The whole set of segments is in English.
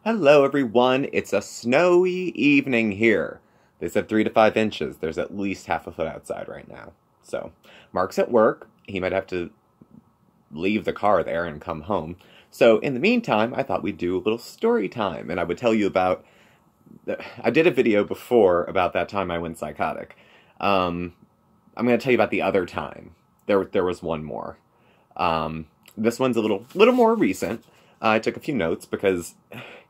Hello everyone, it's a snowy evening here. They said 3 to 5 inches. There's at least half a foot outside right now. So, Mark's at work. He might have to leave the car there and come home. So, in the meantime, I thought we'd do a little story time. And I would tell you about... I did a video before about that time I went psychotic. I'm going to tell you about the other time. There was one more. This one's a little more recent. I took a few notes because,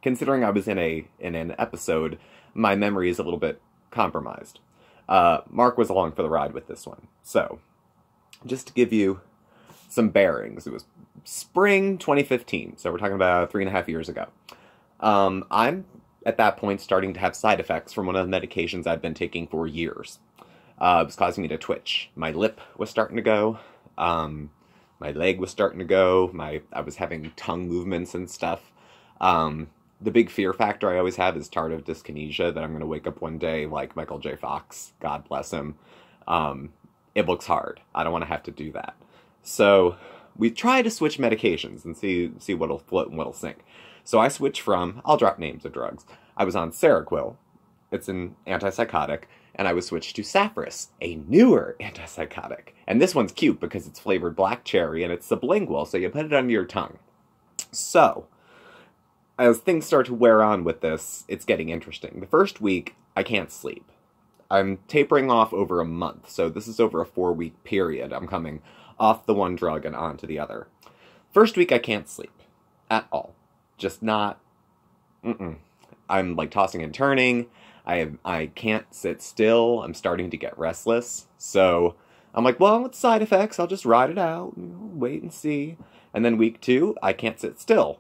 considering I was in an episode, my memory is a little bit compromised. Mark was along for the ride with this one. So, just to give you some bearings, it was spring 2015, so we're talking about 3.5 years ago. I'm, at that point, starting to have side effects from one of the medications I'd been taking for years. It was causing me to twitch. My lip was starting to go. My leg was starting to go. I was having tongue movements and stuff. The big fear factor I always have is tardive dyskinesia, that I'm going to wake up one day like Michael J. Fox, God bless him. It looks hard. I don't want to have to do that. So we try to switch medications and see what'll float and what'll sink. So I switched from, I'll drop names of drugs. I was on Seroquel. It's an antipsychotic. And I was switched to Sapphirus, a newer antipsychotic. And this one's cute because it's flavored black cherry and it's sublingual, so you put it under your tongue. So, as things start to wear on with this, it's getting interesting. The first week, I can't sleep. I'm tapering off over a month, so this is over a 4-week period. I'm coming off the one drug and onto the other. First week, I can't sleep. At all. Just not... I'm, like, tossing and turning. I can't sit still. I'm starting to get restless. So I'm like, well, it's side effects. I'll just ride it out, wait and see. And then week 2, I can't sit still.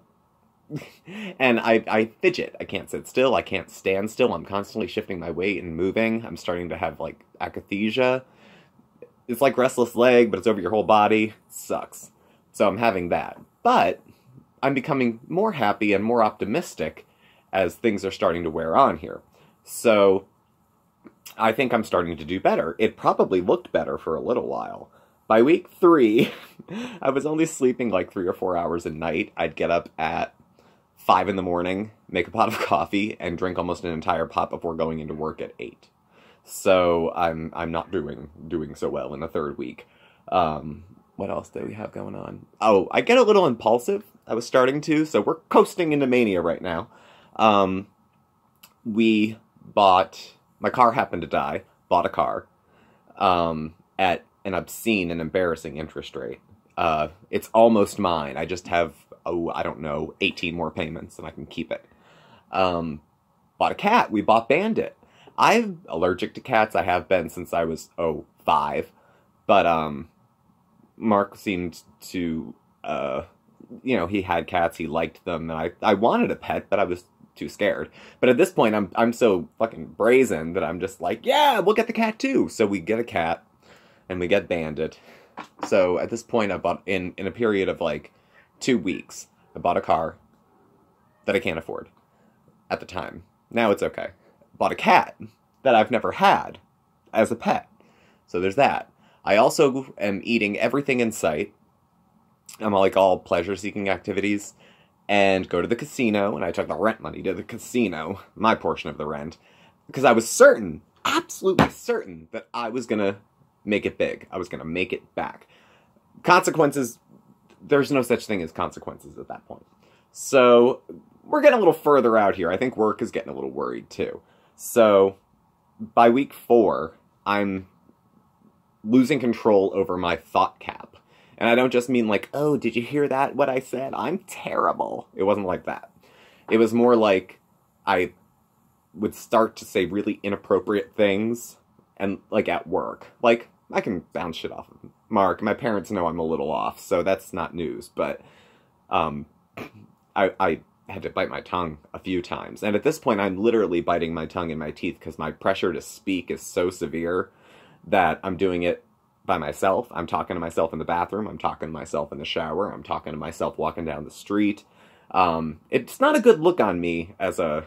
And I fidget. I can't sit still. I can't stand still. I'm constantly shifting my weight and moving. I'm starting to have, like, akathisia. It's like restless leg, but it's over your whole body. It sucks. So I'm having that. But I'm becoming more happy and more optimistic as things are starting to wear on here. So, I think I'm starting to do better. It probably looked better for a little while. By week 3, I was only sleeping like 3 or 4 hours a night. I'd get up at 5 in the morning, make a pot of coffee, and drink almost an entire pot before going into work at 8. So, I'm not doing so well in the 3rd week. What else do we have going on? Oh, I get a little impulsive. I was starting to, so we're coasting into Mania right now. My car happened to die, bought a car, at an obscene and embarrassing interest rate. It's almost mine. I just have, I don't know, 18 more payments and I can keep it. Bought a cat. We bought Bandit. I'm allergic to cats. I have been since I was, 5. But, Mark seemed to, he had cats, he liked them, and I wanted a pet, but I was too scared. But at this point, I'm so fucking brazen that I'm just like, yeah, we'll get the cat too. So we get a cat, and we get Bandit. So at this point, I bought, in a period of like 2 weeks, I bought a car that I can't afford at the time. Now it's okay. Bought a cat that I've never had as a pet. So there's that. I also am eating everything in sight. I'm like all pleasure-seeking activities. And go to the casino, and I took the rent money to the casino, my portion of the rent, because I was certain, absolutely certain, that I was going to make it big. I was going to make it back. Consequences, there's no such thing as consequences at that point. So, we're getting a little further out here. I think work is getting a little worried, too. So, by week 4, I'm losing control over my thought cap. And I don't just mean like, oh, did you hear that, what I said? I'm terrible. It wasn't like that. It was more like I would start to say really inappropriate things, and like at work. Like, I can bounce shit off of Mark. My parents know I'm a little off, so that's not news. But I had to bite my tongue a few times. And at this point, I'm literally biting my tongue in my teeth because my pressure to speak is so severe that I'm doing it by myself. I'm talking to myself in the bathroom. I'm talking to myself in the shower. I'm talking to myself walking down the street. It's not a good look on me as a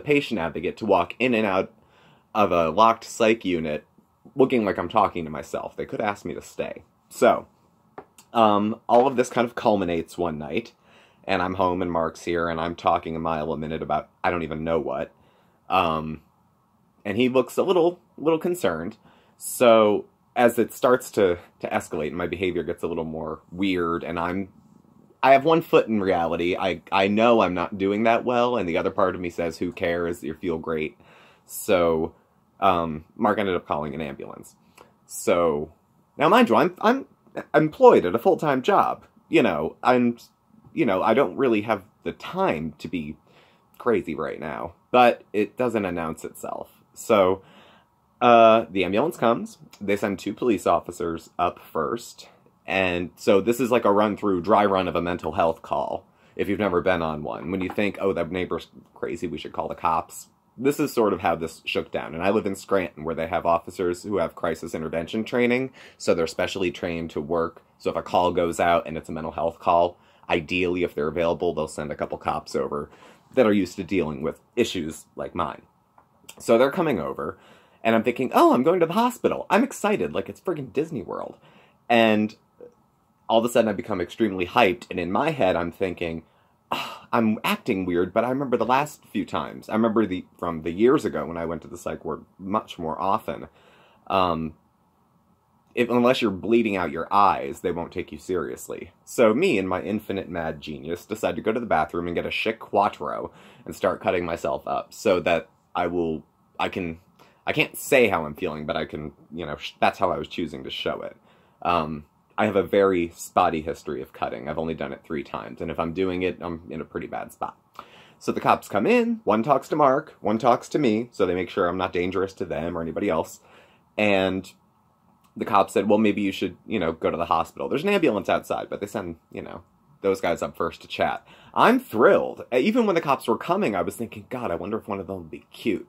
patient advocate to walk in and out of a locked psych unit looking like I'm talking to myself. They could ask me to stay. So, all of this kind of culminates one night, and I'm home and Mark's here and I'm talking a mile a minute about I don't even know what. And he looks a little concerned. So as it starts to escalate and my behavior gets a little more weird and I have one foot in reality. I know I'm not doing that well, and the other part of me says, who cares? You feel great. So Mark ended up calling an ambulance. So now mind you, I'm employed at a full-time job. I don't really have the time to be crazy right now, but it doesn't announce itself. So the ambulance comes. They send 2 police officers up first. And so this is like a dry run of a mental health call, if you've never been on one. When you think, oh, that neighbor's crazy, we should call the cops. This is sort of how this shook down. And I live in Scranton, where they have officers who have crisis intervention training, so they're specially trained to work. So if a call goes out and it's a mental health call, ideally, if they're available, they'll send a couple cops over that are used to dealing with issues like mine. So they're coming over, and I'm thinking, oh, I'm going to the hospital. I'm excited, like it's friggin' Disney World. And all of a sudden I become extremely hyped, and in my head I'm thinking, oh, I'm acting weird, but I remember the last few times. I remember from the years ago when I went to the psych ward much more often. Unless you're bleeding out your eyes, they won't take you seriously. So me, in my infinite mad genius, decide to go to the bathroom and get a Chic Quattro and start cutting myself up so that I can't say how I'm feeling, but I can, that's how I was choosing to show it. I have a very spotty history of cutting. I've only done it 3 times, and if I'm doing it, I'm in a pretty bad spot. So the cops come in, one talks to Mark, one talks to me, so they make sure I'm not dangerous to them or anybody else, and the cops said, well, maybe you should, go to the hospital. There's an ambulance outside, but they send, those guys up first to chat. I'm thrilled. Even when the cops were coming, I was thinking, God, I wonder if one of them would be cute.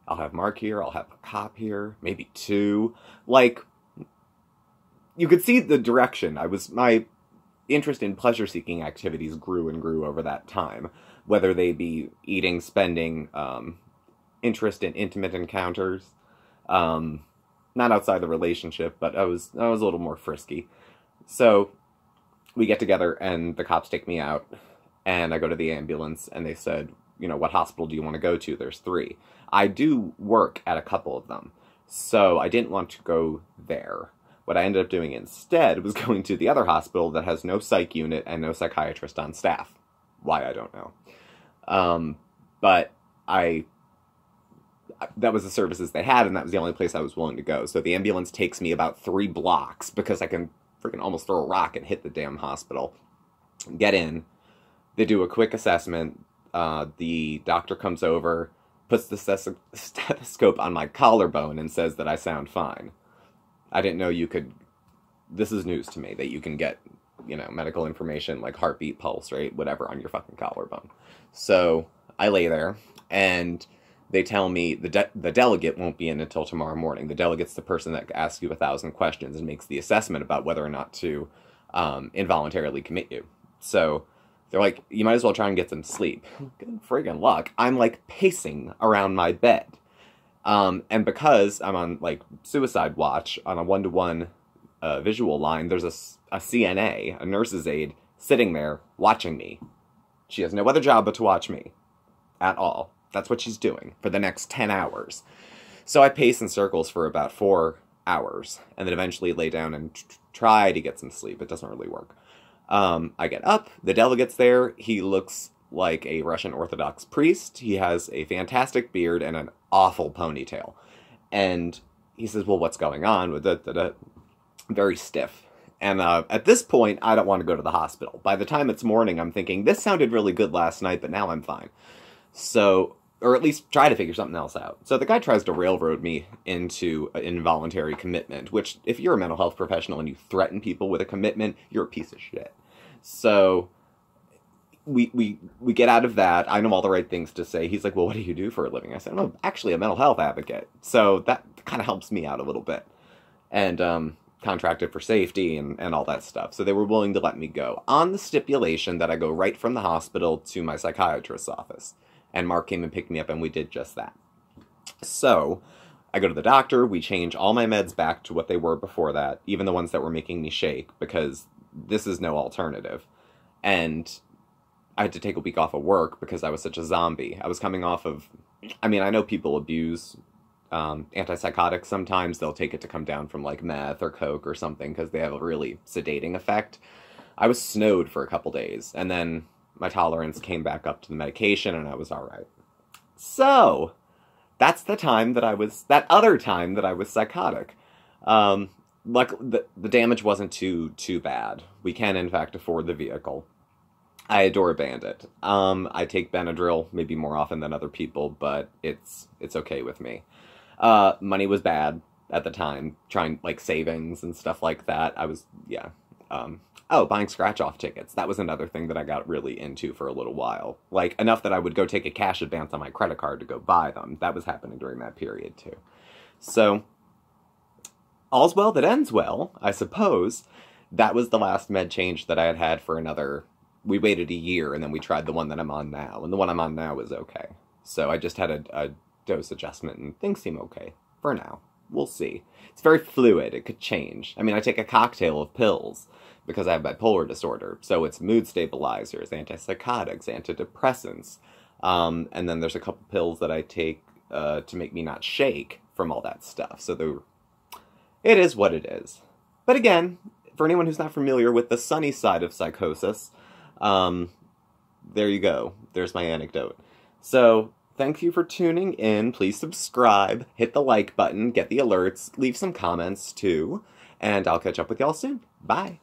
I'll have Mark here, I'll have a cop here, maybe 2. You could see the direction. My interest in pleasure-seeking activities grew and grew over that time. Whether they be eating, spending, interest in intimate encounters, not outside the relationship, but I was a little more frisky. So we get together and the cops take me out, and I go to the ambulance, and they said, what hospital do you want to go to? There's 3. I do work at a couple of them, so I didn't want to go there. What I ended up doing instead was going to the other hospital that has no psych unit and no psychiatrist on staff. Why, I don't know. But that was the services they had, and that was the only place I was willing to go. So the ambulance takes me about 3 blocks, because I can freaking almost throw a rock and hit the damn hospital. Get in. They do a quick assessment. The doctor comes over, puts the stethoscope on my collarbone, and says that I sound fine. I didn't know you could, this is news to me, that you can get, medical information like heartbeat, pulse rate, whatever, on your fucking collarbone. So I lay there, and they tell me the delegate won't be in until tomorrow morning. The delegate's the person that asks you 1,000 questions and makes the assessment about whether or not to involuntarily commit you. So they're like, you might as well try and get some sleep. Good friggin' luck. I'm pacing around my bed. And because I'm on, suicide watch on a 1-to-1 visual line, there's a CNA, a nurse's aide, sitting there watching me. She has no other job but to watch me. At all. That's what she's doing for the next 10 hours. So I pace in circles for about 4 hours, and then eventually lay down and try to get some sleep. It doesn't really work. I get up, the delegate's there, he looks like a Russian Orthodox priest. He has a fantastic beard and an awful ponytail. And he says, well, what's going on with it? Very stiff. And at this point, I don't want to go to the hospital. By the time it's morning, I'm thinking, this sounded really good last night, but now I'm fine. So, or at least try to figure something else out. So the guy tries to railroad me into an involuntary commitment, which, if you're a mental health professional and you threaten people with a commitment, you're a piece of shit. So we get out of that. I know all the right things to say. He's like, well, what do you do for a living? I said, I'm actually a mental health advocate. So that kind of helps me out a little bit. And contracted for safety and all that stuff. So they were willing to let me go, on the stipulation that I go right from the hospital to my psychiatrist's office. And Mark came and picked me up, and we did just that. So I go to the doctor. We change all my meds back to what they were before that, even the ones that were making me shake, because this is no alternative. And I had to take a week off of work because I was such a zombie. I was coming off of, I mean, I know people abuse antipsychotics sometimes. They'll take it to come down from like meth or coke or something because they have a really sedating effect. I was snowed for a couple days, and then my tolerance came back up to the medication, and I was all right. So that's the time that that other time that I was psychotic. Like the damage wasn't too bad. We can in fact afford the vehicle. I adore Bandit. I take Benadryl maybe more often than other people, but it's okay with me. Money was bad at the time, trying like savings and stuff like that. I was, yeah. Oh, buying scratch-off tickets. That was another thing that I got really into for a little while. Like, enough that I would go take a cash advance on my credit card to go buy them. That was happening during that period, too. So, all's well that ends well, I suppose. That was the last med change that I had had for another... We waited a year, and then we tried the one that I'm on now. And the one I'm on now is okay. So I just had a dose adjustment, and things seem okay. For now. We'll see. It's very fluid. It could change. I mean, I take a cocktail of pills because I have bipolar disorder. So it's mood stabilizers, antipsychotics, antidepressants. And then there's a couple pills that I take to make me not shake from all that stuff. So it is what it is. But again, for anyone who's not familiar with the sunny side of psychosis, there you go. There's my anecdote. So, thank you for tuning in. Please subscribe, hit the like button, get the alerts, leave some comments too, and I'll catch up with y'all soon. Bye!